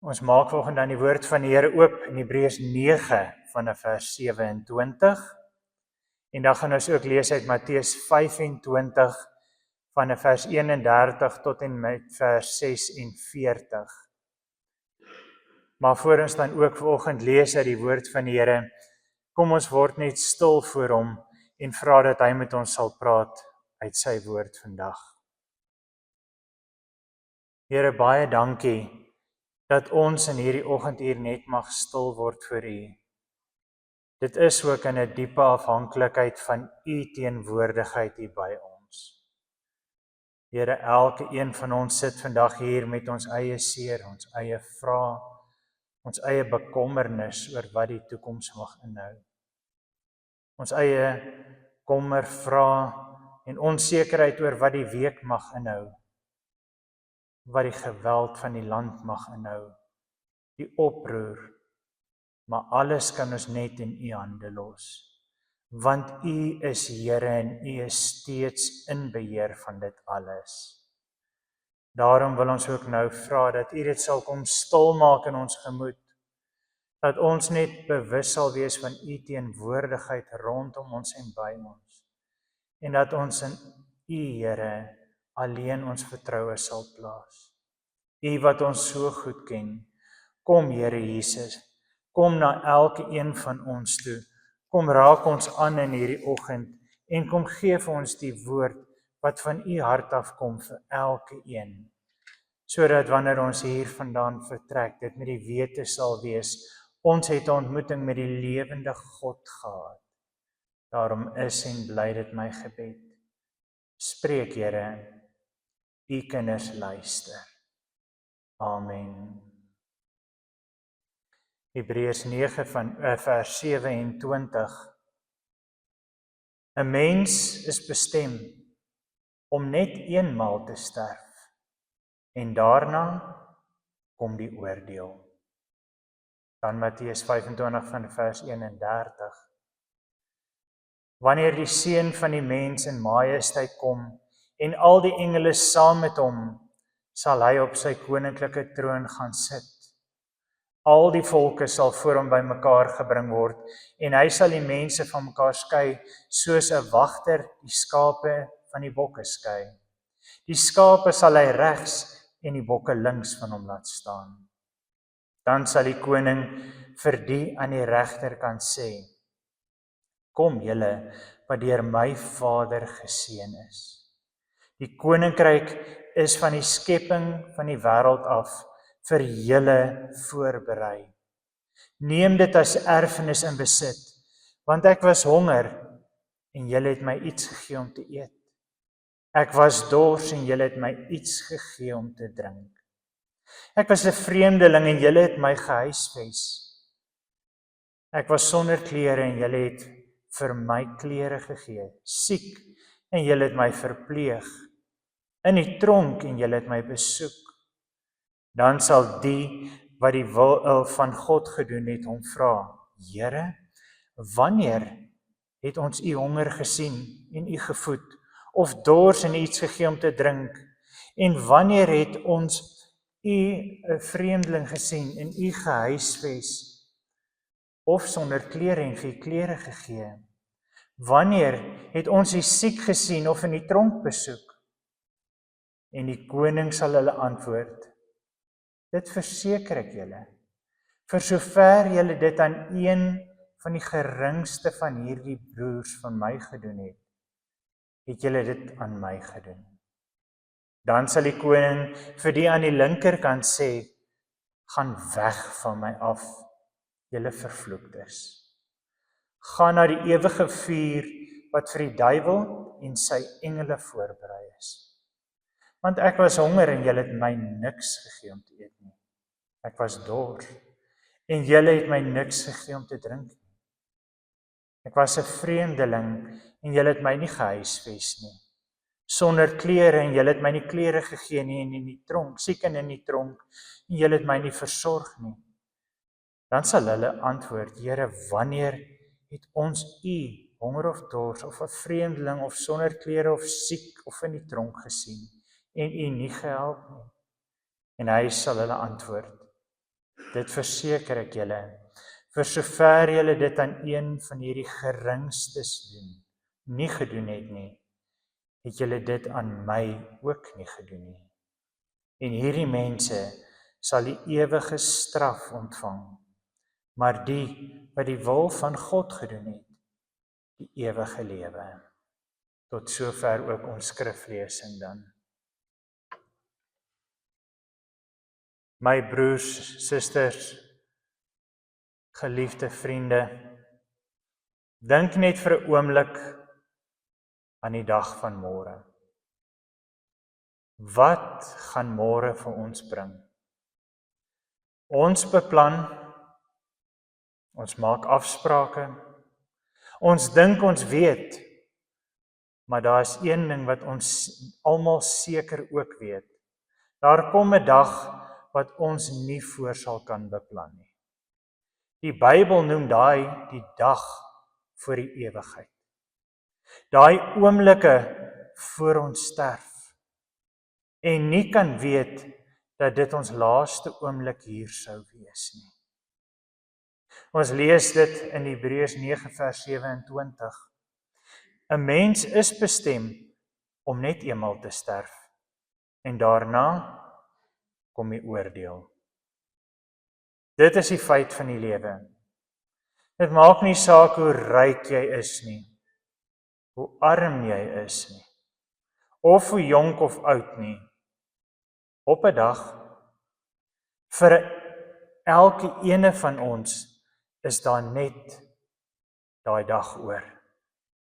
Ons maak vanoggend dan die woord van die Here oop in Hebreërs 9 vanaf vers 27. En dan gaan ons ook lees uit Matteus 25 vanaf vers 31 tot en met vers 46. Maar voor ons dan ook vanoggend lees uit die woord van die Here, kom ons word net stil voor hom en vra dat hy met ons sal praat uit sy woord vandag. Here, baie dankie dat ons in hierdie oggend hier net mag stil word vir U. Dit is ook in 'n diepe afhanklikheid van U teenwoordigheid hier by ons. Here, elke een van ons sit vandag hier met ons eie seer, ons eie vrae, ons eie bekommernis oor wat die toekoms mag inhou. Ons eie kommer, vrae en onsekerheid oor wat die week mag inhou. Wat die geweld van die land mag inhou, die oproer, maar alles kan ons net in U hande los. Want U is Here en U is steeds in beheer van dit alles. Daarom wil ons ook nou vra dat U dit sal kom stil maak in ons gemoed, dat ons net bewus sal wees van U teenwoordigheid rondom ons en by ons, en dat ons in U, Here, alleen ons vertroue sal plaas. U wat ons so goed ken, kom Here Jesus, kom na elke een van ons toe, kom raak ons aan in hierdie oggend, en kom gee vir ons die woord, wat van U hart afkom vir elke een, sodat wanneer ons hier vandaan vertrek, dit met die wete sal wees, ons het 'n ontmoeting met die lewende God gehad. Daarom is en bly dit my gebed. Spreek, Here, U kinders luister. Amen. Hebreërs 9 van vers 27. 'n Mens is bestem om net eenmaal te sterf, en daarna kom die oordeel. Dan Matteus 25 van vers 31. Wanneer die Seun van die mens in majesteit kom, en al die engele saam met hom, sal hy op sy koninklike troon gaan sit. Al die volke sal voor hom bymekaar gebring word, en hy sal die mense van mekaar skei, soos 'n wagter die skape van die bokke skei. Die skape sal hy regs en die bokke links van hom laat staan. Dan sal die koning vir die aan die regterkant sê, kom julle wat deur my Vader geseën is. Die koninkryk is van die skepping van die wêreld af vir julle voorberei. Neem dit as erfenis in besit, want ek was honger en julle het my iets gegee om te eet. Ek was dors en julle het my iets gegee om te drink. Ek was 'n vreemdeling en julle het my gehuisves. Ek was sonder klere en julle het vir my klere gegee. Siek en julle het my verpleeg. In die tronk en julle het my besoek. Dan sal die wat die wil van God gedoen het hom vra, Here, wanneer het ons U honger gesien en U gevoed, of dors en iets gegee om te drink? En wanneer het ons U 'n vreemdeling gesien en U gehuisves, of sonder klere en vir U klere gegee? Wanneer het ons U siek gesien of in die tronk besoek? En die koning sal hulle antwoord, dit verseker ek julle, vir sover julle dit aan een van die geringste van hierdie broers van my gedoen het, het julle dit aan my gedoen. Dan sal die koning vir die aan die linkerkant sê, gaan weg van my af, julle vervloektes. Gaan na die ewige vuur wat vir die duiwel en sy engele voorberei is. Want ek was honger en julle het my niks gegee om te eet nie. Ek was dors en julle het my niks gegee om te drink nie. Ek was 'n vreemdeling en julle het my nie gehuisves nie. Sonder klere en julle het my nie klere gegee nie, en in die tronk, siek en in die tronk, en julle het my nie versorg nie. Dan sal hulle antwoord, Here, wanneer het ons U honger of dors, of 'n vreemdeling, of sonder klere, of siek, of in die tronk gesien, en U nie gehelp nie? En hy sal hulle antwoord, dit verseker ek julle, vir sover julle dit aan een van hierdie geringstes doen, nie gedoen het nie, het julle dit aan my ook nie gedoen nie. En hierdie mense sal die ewige straf ontvang, maar die wat die wil van God gedoen het, die ewige lewe. Tot sover ook ons skriflesing dan. My broers, susters, geliefde vriende, dink net vir 'n oomblik aan die dag van môre. Wat gaan môre vir ons bring? Ons beplan, ons maak afsprake, ons dink ons weet, maar daar is een ding wat ons almal seker ook weet. Daar kom 'n dag wat ons nie voor sal kan beplan nie. Die Bybel noem daai die dag voor die ewigheid. Daai oomblikke voor ons sterf en nie kan weet dat dit ons laaste oomblik hier sou wees nie. Ons lees dit in Hebreërs 9 vers 27. 'n Mens is bestem om net eenmal te sterf en daarna kom die oordeel. Dit is die feit van die lewe. Dit maak nie saak hoe ryk jy is nie, hoe arm jy is nie, of hoe jonk of oud nie. Op 'n dag, vir elke ene van ons, is daar net daai dag oor.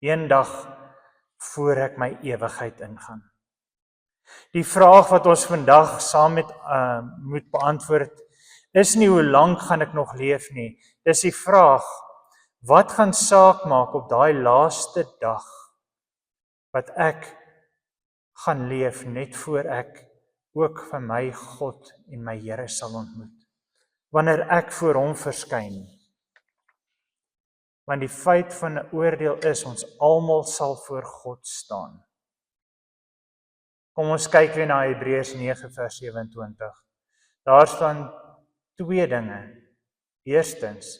Een dag voor ek my ewigheid ingaan. Die vraag wat ons vandag saam met moet beantwoord, is nie hoe lank gaan ek nog leef nie. Dis die vraag, wat gaan saak maak op daai laaste dag, wat ek gaan leef net voor ek ook van my God en my Here sal ontmoet. Wanneer ek voor hom verskyn. Want die feit van 'n oordeel is, ons almal sal voor God staan. Kom ons kyk weer na Hebreërs 9 vers 27. Daar staan 2 dinge. Eerstens,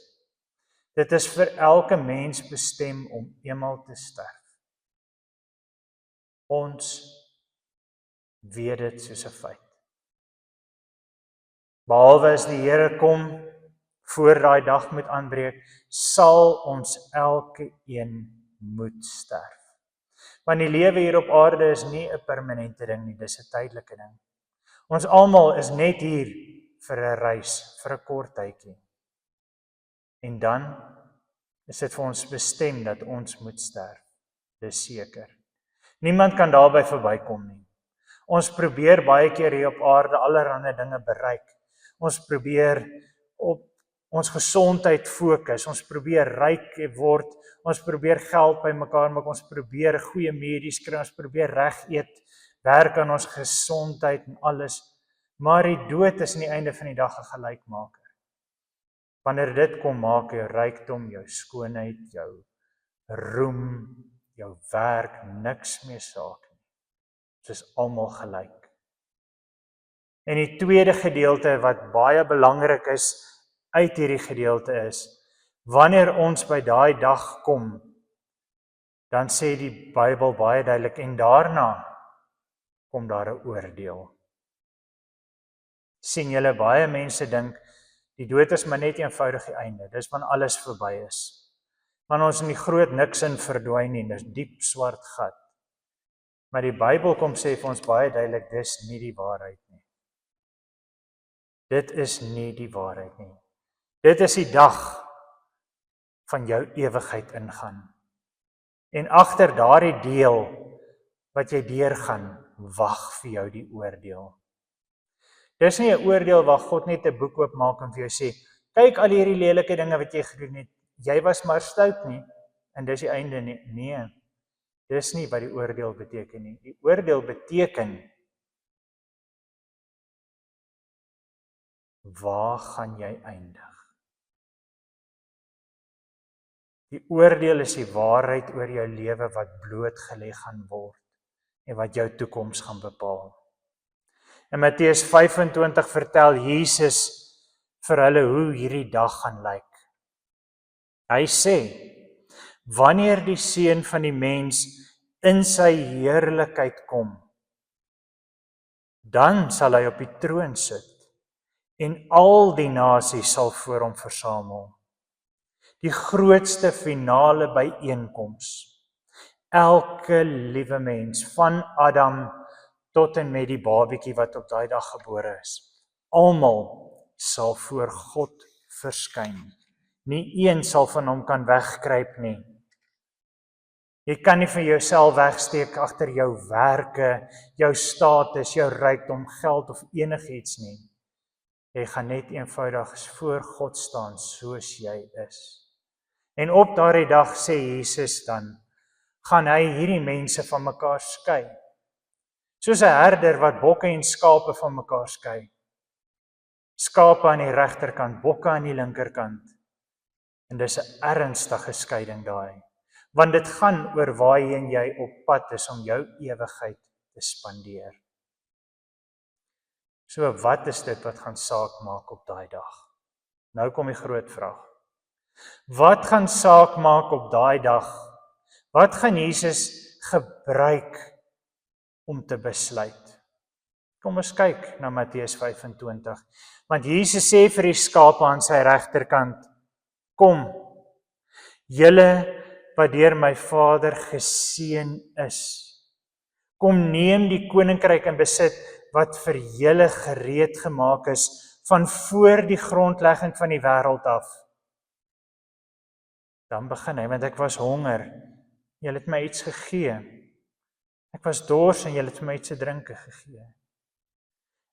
dit is vir elke mens bestem om eenmal te sterf. Ons weet dit soos 'n feit. Behalwe as die Here kom voor daai dag moet aanbreek, sal ons elke een moet sterf. Want die lewe hier op aarde is nie 'n permanente ding nie, dis 'n tydelike ding. Ons almal is net hier vir 'n reis, vir 'n kort tydjie. En dan is dit vir ons bestem dat ons moet sterf. Dis seker. Niemand kan daarby verbykom nie. Ons probeer baie keer hier op aarde allerlei dinge bereik. Ons probeer op ons gesondheid fokus, ons probeer ryk word, ons probeer geld bymekaar maak, ons probeer goeie medies kry, ons probeer reg eet, werk aan ons gesondheid en alles, maar die dood is aan die einde van die dag 'n gelykmaker. Wanneer dit kom, maak jou rykdom, jou skoonheid, jou roem, jou werk, niks meer saak nie. Ons is almal gelyk. En die tweede gedeelte wat baie belangrik is uit hierdie gedeelte is, wanneer ons by daai dag kom, dan sê die Bybel baie duidelik, en daarna kom daar 'n oordeel. Sien julle, baie mense dink, die dood is maar net eenvoudig die einde, dis wanneer alles verby is. Want ons in die groot niks in verdwyn nie, dis diep swart gat. Maar die Bybel kom sê vir ons baie duidelik, dis nie die waarheid nie. Dit is nie die waarheid nie. Dit is die dag van jou ewigheid ingaan. En agter daardie deel wat jy deurgaan, wag vir jou die oordeel. Dis nie 'n oordeel waar God net 'n boek oopmaak en vir jou sê, kyk al hierdie lelike dinge wat jy gedoen het, jy was maar stout nie, en dis die einde nie. Nee, dis nie wat die oordeel beteken nie. Die oordeel beteken, waar gaan jy eindig? Die oordeel is die waarheid oor jou lewe wat blootgelê gaan word en wat jou toekoms gaan bepaal. In Matteus 25 vertel Jesus vir hulle hoe hierdie dag gaan lyk. Hy sê, wanneer die Seun van die mens in sy heerlikheid kom, dan sal hy op die troon sit en al die nasies sal voor hom versamel. Die grootste finale byeenkoms. Elke liewe mens, van Adam tot en met die babietjie wat op daai dag gebore is, almal sal voor God verskyn. Nie een sal van hom kan wegkruip nie. Jy kan nie vir jouself wegsteek agter jou werke, jou status, jou rykdom, geld of enigiets nie. Jy gaan net eenvoudig voor God staan soos jy is. En op daardie dag sê Jesus dan, gaan hy hierdie mense van mekaar skei. Soos 'n herder wat bokke en skape van mekaar skei. Skape aan die regterkant, bokke aan die linkerkant. En dis 'n ernstige skeiding daai. Want dit gaan oor waarheen jy op pad is om jou ewigheid te spandeer. So wat is dit wat gaan saak maak op daai dag? Nou kom die groot vraag. Wat gaan saak maak op daai dag? Wat gaan Jesus gebruik om te besluit? Kom ons kyk na Matteus 25. Want Jesus sê vir die skape aan sy regterkant, kom, julle wat deur my Vader geseën is. Kom neem die koninkryk in besit wat vir julle gereed gemaak is van voor die grondlegging van die wêreld af. Dan begin hy, want ek was honger, julle het my iets gegee. Ek was dors en julle het vir my iets te drinke gegee.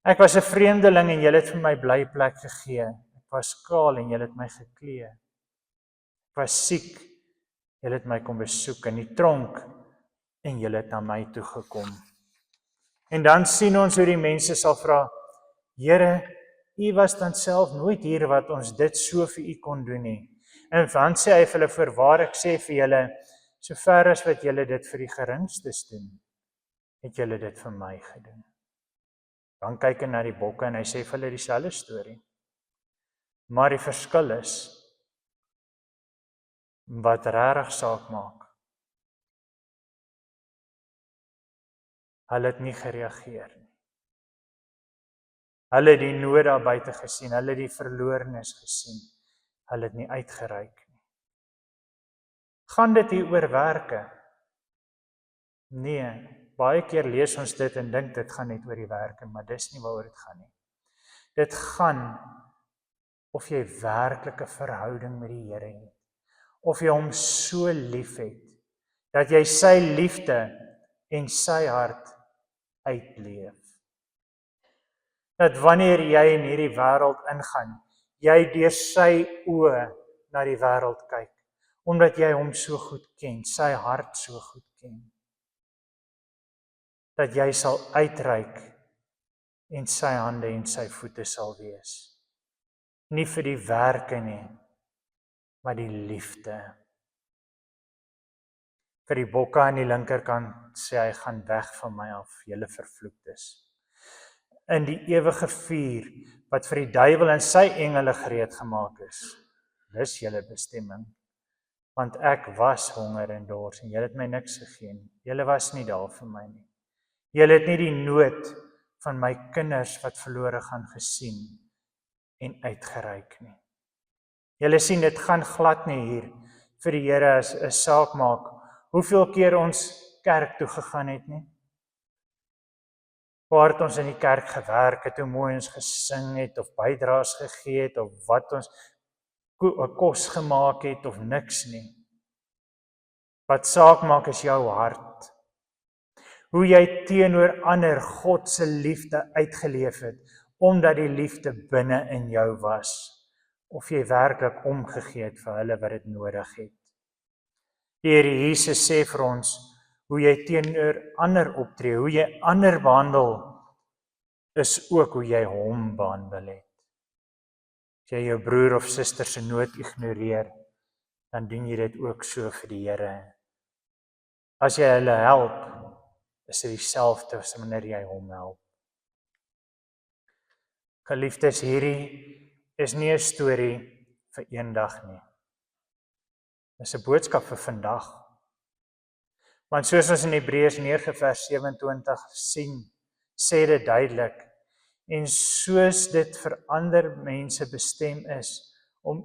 Ek was 'n vreemdeling en julle het vir my blyplek gegee. Ek was kaal en julle het my geklee. Ek was siek, julle het my kom besoek in die tronk en julle het na my toe gekom. En dan sien ons hoe die mense sal vra, Here, u was dan self nooit hier wat ons dit so vir u kon doen nie. En dan sê hy vir hulle, voorwaar ek sê vir julle, sover as wat julle dit vir die geringstes doen, het julle dit vir my gedoen. Dan kyk hy na die bokke en hy sê vir hulle dieselfde storie. Maar die verskil is, wat regtig saak maak. Hulle het nie gereageer nie. Hulle het die nood daar buite gesien, hulle het die verlorenes gesien, hulle het nie uitgereik nie. Gaan dit hier oor werke? Nee, baie keer lees ons dit en dink dit gaan net oor die werke, maar dis nie waaroor dit gaan nie. Dit gaan of jy werklike verhouding met die Here het, of jy hom so lief het, dat jy sy liefde en sy hart uitleef. Dat wanneer jy in hierdie wêreld ingaan, jy deur sy oë na die wêreld kyk, omdat jy hom so goed ken, sy hart so goed ken. Dat jy sal uitreik en sy hande en sy voete sal wees. Nie vir die werke nie, maar die liefde. Vir die bokke aan die linkerkant sê hy, gaan weg van my af, julle vervloektes. In die ewige vuur, wat vir die duiwel en sy engele gereed gemaak is. Dis julle bestemming. Want ek was honger en dors en julle het my niks gegee nie. Julle was nie daar vir my nie. Julle het nie die nood van my kinders wat verlore gaan gesien en uitgereik nie. Julle sien, dit gaan glad nie hier vir die Here as 'n saak maak hoeveel keer ons kerk toe gegaan het nie. Waar het ons in die kerk gewerk het, hoe mooi ons gesing het, of bydraes gegee het, of wat ons kos gemaak het, of niks nie. Wat saak maak is jou hart. Hoe jy teenoor ander God se liefde uitgeleef het, omdat die liefde binne in jou was, of jy werklik omgegee het vir hulle wat dit nodig het. Die Here Jesus sê vir ons, hoe jy teenoor ander optree, hoe jy ander behandel, is ook hoe jy hom behandel het. As jy jou broer of suster se nood ignoreer, dan doen jy dit ook so vir die Here. As jy hulle help, is dit dieselfde as wanneer jy hom help. Geliefdes, hierdie is nie 'n storie vir eendag nie. Dis 'n boodskap vir vandag. Want soos ons in Hebreërs 9 vers 27 sien, sê dit duidelik, en soos dit vir ander mense bestem is, om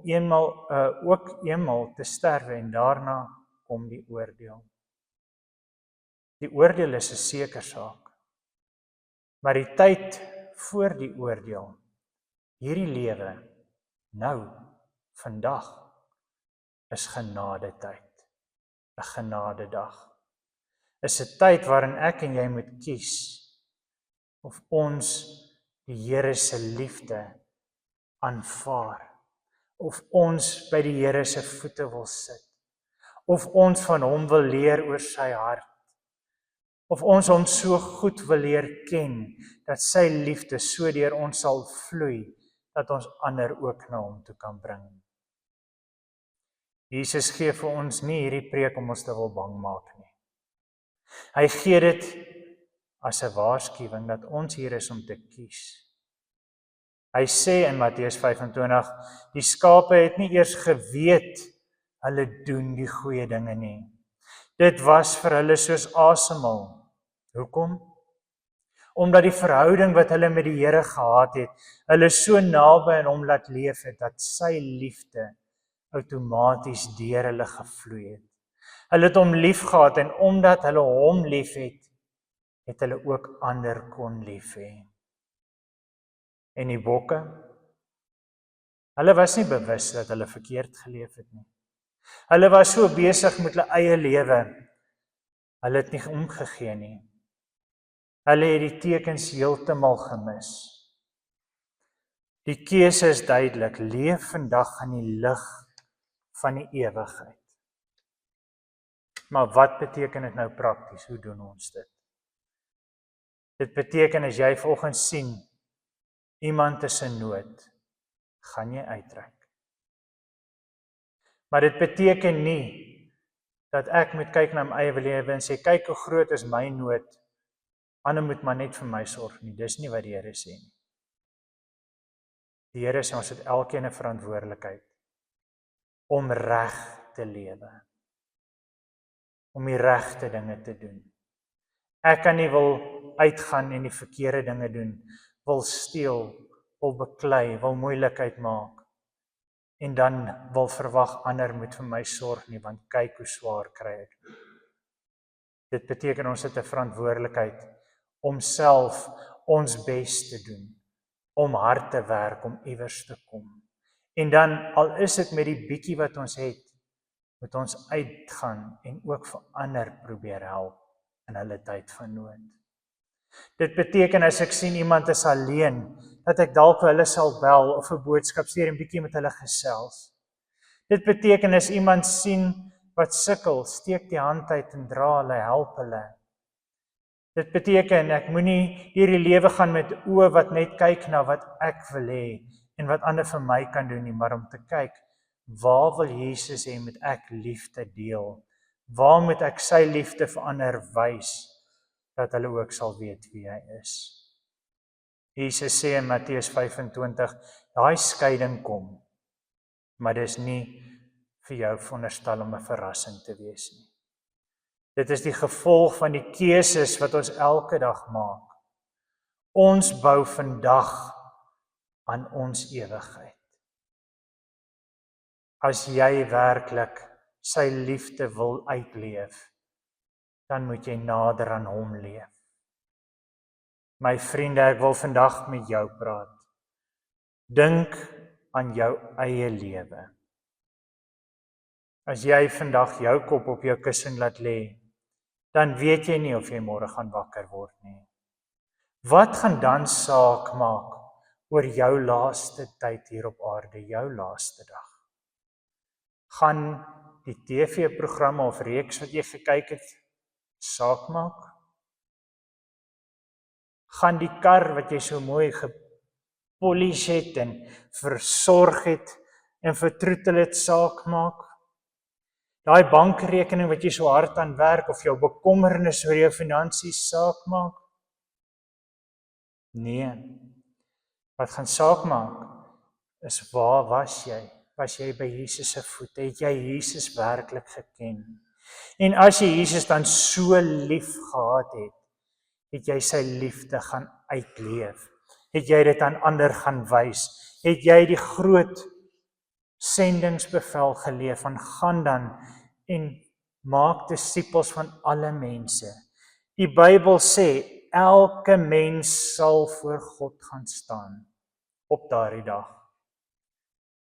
ook eenmal te sterwe en daarna kom die oordeel. Die oordeel is 'n seker saak. Maar die tyd voor die oordeel, hierdie lewe, nou, vandag, is genadetyd, 'n genadedag. Is 'n tyd waarin ek en jy moet kies of ons die Here se liefde aanvaar, of ons by die Here se voete wil sit, of ons van hom wil leer oor sy hart, of ons hom so goed wil leer ken, dat sy liefde so deur ons sal vloei, dat ons ander ook na hom toe kan bring. Jesus gee vir ons nie hierdie preek om ons te wil bang maak nie. Hy gee dit as 'n waarskuwing dat ons hier is om te kies. Hy sê in Matteus 25, die skape het nie eers geweet hulle doen die goeie dinge nie. Dit was vir hulle soos asemhaal. Hoekom? Omdat die verhouding wat hulle met die Here gehad het, hulle so naby aan hom laat leef het, dat sy liefde outomaties deur hulle gevloei het. Hulle het hom lief gehad, en omdat hulle hom lief het hulle ook ander kon lief hê. En die bokke, hulle was nie bewus dat hulle verkeerd geleef het nie. Hulle was so besig met hulle eie lewe, hulle het nie omgegee nie. Hulle het die tekens heeltemal gemis. Die keuse is duidelik, leef vandag in die lig van die ewigheid. Maar wat beteken dit nou prakties? Hoe doen ons dit? Dit beteken as jy vanoggend sien, iemand is in nood, gaan jy uitreik. Maar dit beteken nie, dat ek moet kyk na my eie lewe en sê, kyk hoe groot is my nood, ander moet maar net vir my sorg nie. Dis nie wat die Here sê nie. Die Here sê ons het elkeen 'n verantwoordelikheid om reg te lewe, om die regte dinge te doen. Ek kan nie wil uitgaan en die verkeerde dinge doen, wil steel, wil beklei, wil moeilikheid maak, en dan wil verwag ander moet vir my sorg nie, want kyk hoe swaar kry ek. Dit beteken ons het 'n verantwoordelikheid om self ons bes te doen, om hard te werk, om iewers te kom. En dan, al is dit met die bietjie wat ons het, moet ons uitgaan en ook vir ander probeer help in hulle tyd van nood. Dit beteken as ek sien iemand is alleen, dat ek dalk vir hulle sal bel of 'n boodskap stuur en bietjie met hulle gesels. Dit beteken as iemand sien wat sukkel, steek die hand uit en dra hulle, help hulle. Dit beteken ek moenie hierdie lewe gaan met oë wat net kyk na wat ek wil hê en wat ander vir my kan doen nie, maar om te kyk, waar wil Jesus hê moet ek liefde deel? Waar moet ek sy liefde vir ander wys, dat hulle ook sal weet wie hy is? Jesus sê in Matteus 25, daai skeiding kom, maar dis nie vir jou veronderstel om 'n verrassing te wees nie. Dit is die gevolg van die keuses wat ons elke dag maak. Ons bou vandag aan ons ewigheid. As jy werklik sy liefde wil uitleef, dan moet jy nader aan hom leef. My vriende, ek wil vandag met jou praat. Dink aan jou eie lewe. As jy vandag jou kop op jou kussing laat lê, dan weet jy nie of jy môre gaan wakker word nie. Wat gaan dan saak maak oor jou laaste tyd hier op aarde, jou laaste dag? Gaan die TV-programme of reeks wat jy gekyk het, saak maak? Gaan die kar wat jy so mooi gepolish het en versorg het en vertroetel het saak maak? Daai bankrekening wat jy so hard aan werk of jou bekommernis oor jou finansies saak maak? Nee. Wat gaan saak maak is waar was jy? Was jy by Jesus se voete? Het jy Jesus werklik geken? En as jy Jesus dan so lief gehad het, het jy sy liefde gaan uitleef? Het jy dit aan ander gaan wys? Het jy die groot sendingsbevel geleef van gaan dan en maak disippels van alle mense? Die Bybel sê, elke mens sal voor God gaan staan op daardie dag.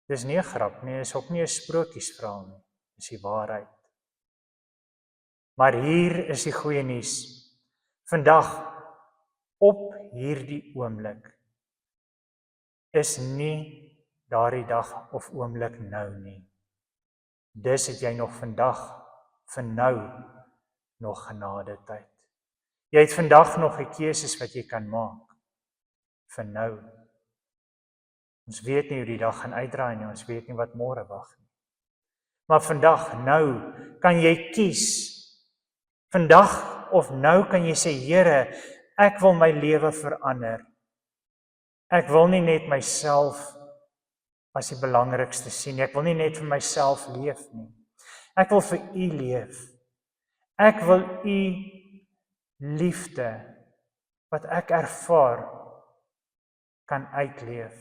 Dis nie 'n grap nie, is ook nie 'n sprokiesverhaal nie, dis die waarheid. Maar hier is die goeie nuus. Vandag, op hierdie oomblik, is nie daardie dag of oomblik nou nie. Dis het jy nog vandag, vir nou, nog genade tyd. Jy het vandag nog die keuses wat jy kan maak, vir nou. Ons weet nie hoe die dag gaan uitdraai nie, ons weet nie wat môre wag nie. Maar vandag, nou, kan jy kies. Vandag of nou kan jy sê, Here, ek wil my lewe verander. Ek wil nie net myself as die belangrikste sien nie. Ek wil nie net vir myself leef nie. Ek wil vir U leef. Ek wil U liefde, wat ek ervaar, kan uitleef.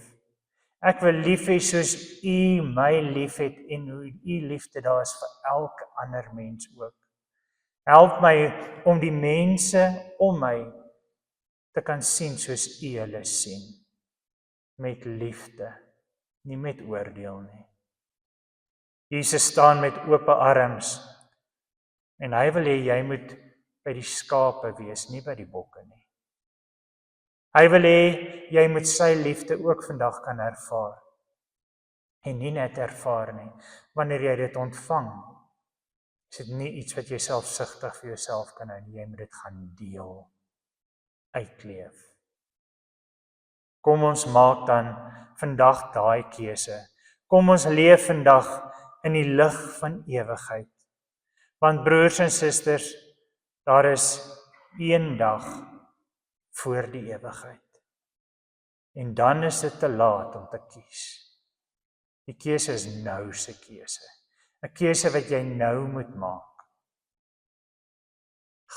Ek wil lief hê soos U my lief het en hoe U liefde daar is vir elke ander mens ook. Help my om die mense om my te kan sien soos U hulle sien. Met liefde, nie met oordeel nie. Jesus staan met oop arms en hy wil hê jy moet by die skape wees, nie by die bokke nie. Hy wil hê jy moet sy liefde ook vandag kan ervaar. En nie net ervaar nie. Wanneer jy dit ontvang, is dit nie iets wat jy selfsugtig vir jouself kan hou nie. Jy moet dit gaan deel, uitleef. Kom ons maak dan vandag daai keuse. Kom ons leef vandag in die lig van ewigheid. Want broers en susters, daar is een dag voor die ewigheid. En dan is dit te laat om te kies. Die keuse is nou se keuse. 'n Keuse wat jy nou moet maak.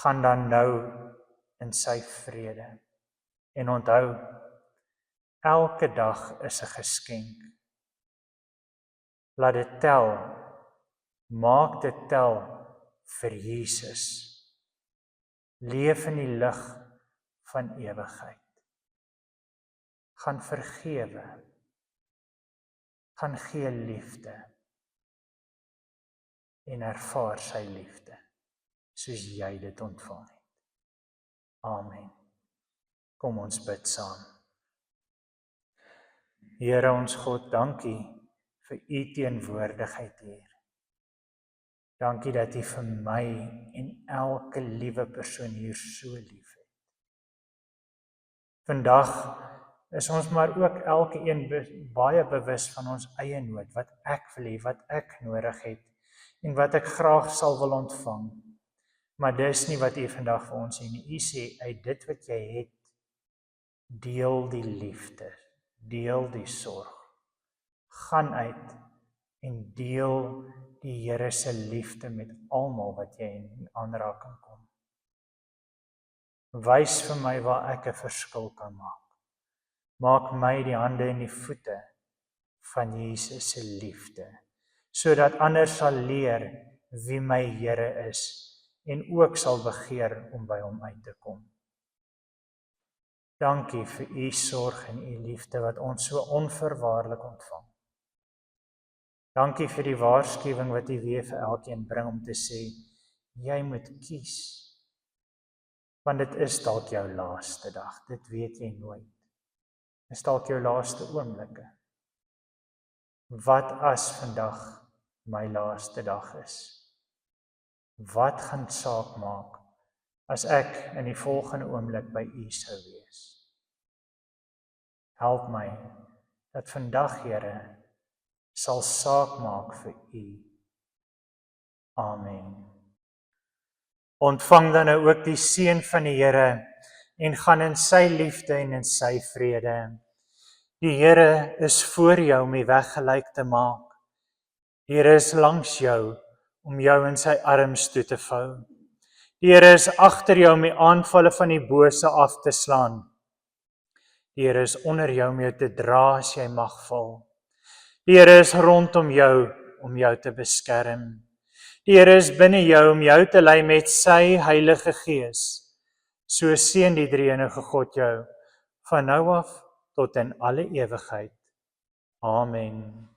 Gaan dan nou in sy vrede. En onthou, elke dag is 'n geskenk. Laat dit tel. Maak dit tel vir Jesus. Leef in die lig van ewigheid. Gaan vergewe. Gaan gee liefde. En ervaar sy liefde, soos jy dit ontvang het. Amen. Kom ons bid saam. Here ons God, dankie vir U teenwoordigheid hier. Dankie dat U vir my en elke liewe persoon hier so lief het. Vandag is ons maar ook elke een baie bewus van ons eie nood, wat ek wil hê, wat ek nodig het, en wat ek graag sal wil ontvang. Maar dis nie wat U vandag vir ons sê nie. U sê, uit dit wat jy het, deel die liefde, deel die sorg. Gaan uit en deel die Here se liefde met almal wat jy in aanraking kom. Wys vir my waar ek 'n verskil kan maak. Maak my die hande en die voete van Jesus se liefde, sodat ander sal leer wie my Here is en ook sal begeer om by hom uit te kom. Dankie vir U sorg en U liefde wat ons so onverwaarlik ontvang. Dankie vir die waarskuwing wat U weer vir elkeen bring om te sê, jy moet kies. Want dit is dalk jou laaste dag, dit weet jy nooit. Dit is dalk jou laaste oomblikke. Wat as vandag my laaste dag is? Wat gaan saak maak as ek in die volgende oomblik by U sou wees? Help my dat vandag, Here, sal saak maak vir U. Amen. Ontvang dan nou ook die seën van die Here en gaan in sy liefde en in sy vrede. Die Here is voor jou om die weg gelyk te maak. Die Here is langs jou om jou in sy arms toe te vou. Die Here is agter jou om die aanvalle van die bose af te slaan. Die Here is onder jou om jou te dra as jy mag val. Die Here is rondom jou om jou te beskerm. Die Here is binne jou om jou te lei met sy Heilige Gees. So seën die Drie-enige God jou van nou af tot in alle ewigheid. Amen.